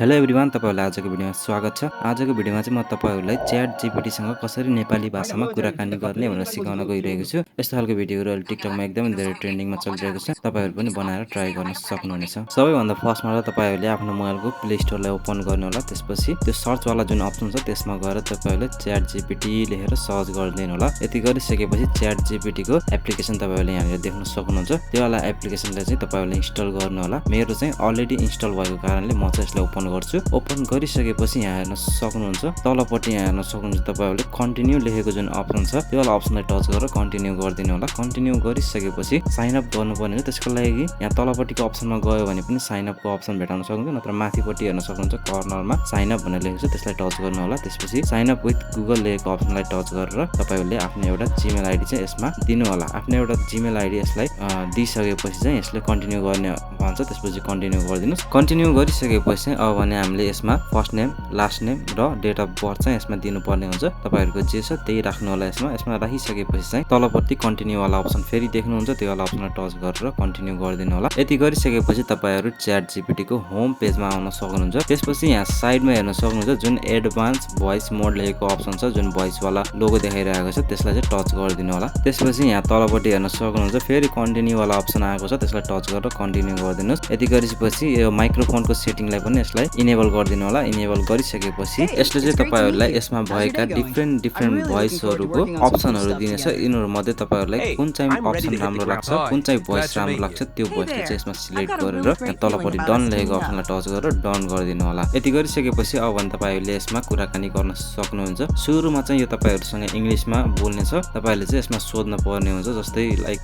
Hello everyone, तपाईहरुलाई आजको भिडियोमा स्वागत छ। आजको भिडियोमा चाहिँ म तपाईहरुलाई ChatGPT सँग कसरी नेपाली भाषामा कुराकानी गर्ने भनेर सिकाउन गइरहेको छु। यस्तो खालको भिडियोहरु अहिले टिकटकमा एकदमै धेरै ट्रेन्डिङमा चलिरहेको छ। तपाईहरु पनि बनाएर ट्राई गर्न सक्नुहुनेछ। सबैभन्दा फर्स्टमा त तपाईहरुले आफ्नो मोबाइलको प्ले स्टोरलाई ओपन गर्नु होला। त्यसपछि त्यो सर्च वाला जुन अप्सन छ त्यसमा गएर तपाईहरुले ChatGPT लेखेर सर्च गरिदिनु होला। यति गरिसकेपछि ChatGPT को एप्लिकेसन तपाईहरुले यहाँनिर देख्न सक्नुहुन्छ। त्यो वाला एप्लिकेसनलाई चाहिँ तपाईहरुले इन्स्टल गर्नु होला। मेरो चाहिँ अलरेडी इन्स्टल भएको कारणले म चाहिँ यसलाई ओपन गर्छु। ओपन गरिसकेपछि यहाँ हेर्न सक्नुहुन्छ, तलपट्टि यहाँ हेर्न सक्नुहुन्छ तपाईहरुले कन्टिन्यू लेखेको जुन अप्सन छ त्यो वाला अप्सनलाई टच गरेर कन्टिन्यू गरिदिनु होला। कन्टिन्यू गरिसकेपछि साइन अप गर्नुपर्ने हो। त्यसको लागि यहाँ तलपट्टिको अप्सनमा गयो भने पनि साइन अपको अप्सन भेटाउन सक्नुहुन्छ, नत्र माथिपट्टि हेर्न सक्नुहुन्छ कर्नरमा साइन अप भनेर लेखेको छ त्यसलाई टच गर्नु होला। त्यसपछि साइन अप विथ गुगल लेखेको अप्सनलाई टच गरेर तपाईहरुले आफ्नो एउटा जीमेल आइडी चाहिँ यसमा दिनु होला। आफ्नो एउटा जीमेल आइडी यसलाई दिइसकेपछि चाहिँ यसले कन्टिन्यू गर्ने भन्छ। त्यसपछि कन्टिन्यू गरिदिनुस्। कन्टिन्यू गरिसकेपछि अब भने हामीले यसमा फर्स्ट नेम, लास्ट नेम र डेट अफ बर्थ चाहिँ यसमा दिनुपर्ने हुन्छ। तपाईहरुको जे छ त्यही राख्नु होला। यसमा राखिसकेपछि चाहिँ तलपट्टि कन्टिन्यू वाला अप्सन फेरि देख्नुहुन्छ, त्यो वाला अप्सनलाई टच गरेर कन्टिन्यू गरिदिनु होला। यति गरिसकेपछि तपाईहरु ChatGPT को होम पेजमा आउन सक्नुहुन्छ। त्यसपछि यहाँ साइडमा हेर्न सक्नुहुन्छ जुन एडभान्स भोइस मोड लेखेको अप्सन छ, जुन भोइस वाला लोगो देखाइरहेको छ त्यसलाई चाहिँ टच गरिदिनु होला। त्यसपछि यहाँ तलपट्टि हेर्न सक्नुहुन्छ फेरि कन्टिन्यू वाला अप्सन आएको छ, त्यसलाई टच गरेर कन्टिन्यू गरिदिनुस्। यति गरेपछि यो माइक्रोफोनको सेटिङलाई पनि यसलाई इनेबल गरिदिनु होला। इनेबल गरिसकेपछि यसले चाहिँ तपाईहरुलाई यसमा भएका डिफरेन्ट भोइसहरुको अप्सनहरु दिनेछ। यिनीहरु मध्ये तपाईहरुलाई कुन चाहिँ अप्सन राम्रो लाग्छ, कुन चाहिँ भोइस राम्रो लाग्छ त्यो भोइसले चाहिँ यसमा सिलेक्ट गरेर यहाँ तलपट्टि डन लेखेको अप्सनलाई टच गरेर डन गरिदिनु होला। यति गरिसकेपछि अब भने तपाईहरुले यसमा कुराकानी गर्न सक्नुहुन्छ। सुरुमा चाहिँ यो तपाईहरुसँग इंग्लिशमा बोल्ने छ। तपाईहरुले चाहिँ यसमा सोध्न पर्ने हुन्छ, जस्तै like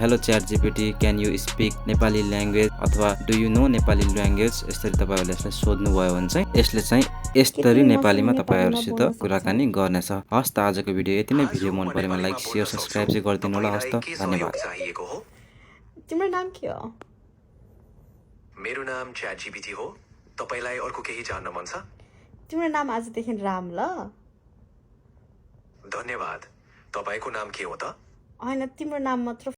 hello ChatGPT, can you speak Nepali language अथवा do you know Nepali language. यसरी तपाईहरुले यसलाई सोध्नु भयो भने चाहिँ यसले चाहिँ यसरी नेपालीमा तपाईहरुसित कुराकानी गर्नेछ। हस् त आजको भिडियो यति नै। भिडियो मन परेमा लाइक, शेयर, सब्स्क्राइब चाहिँ गरिदिनु होला। हस् त, धन्यवाद। तिम्रो नाम के हो? मेरो नाम ChatGPT हो। तपाईलाई अर्को केही जान्न मन छ? तिम्रो नाम आजदेखि राम ल? धन्यवाद। तपाईको नाम के हो त? हैन, तिम्रो नाम मात्र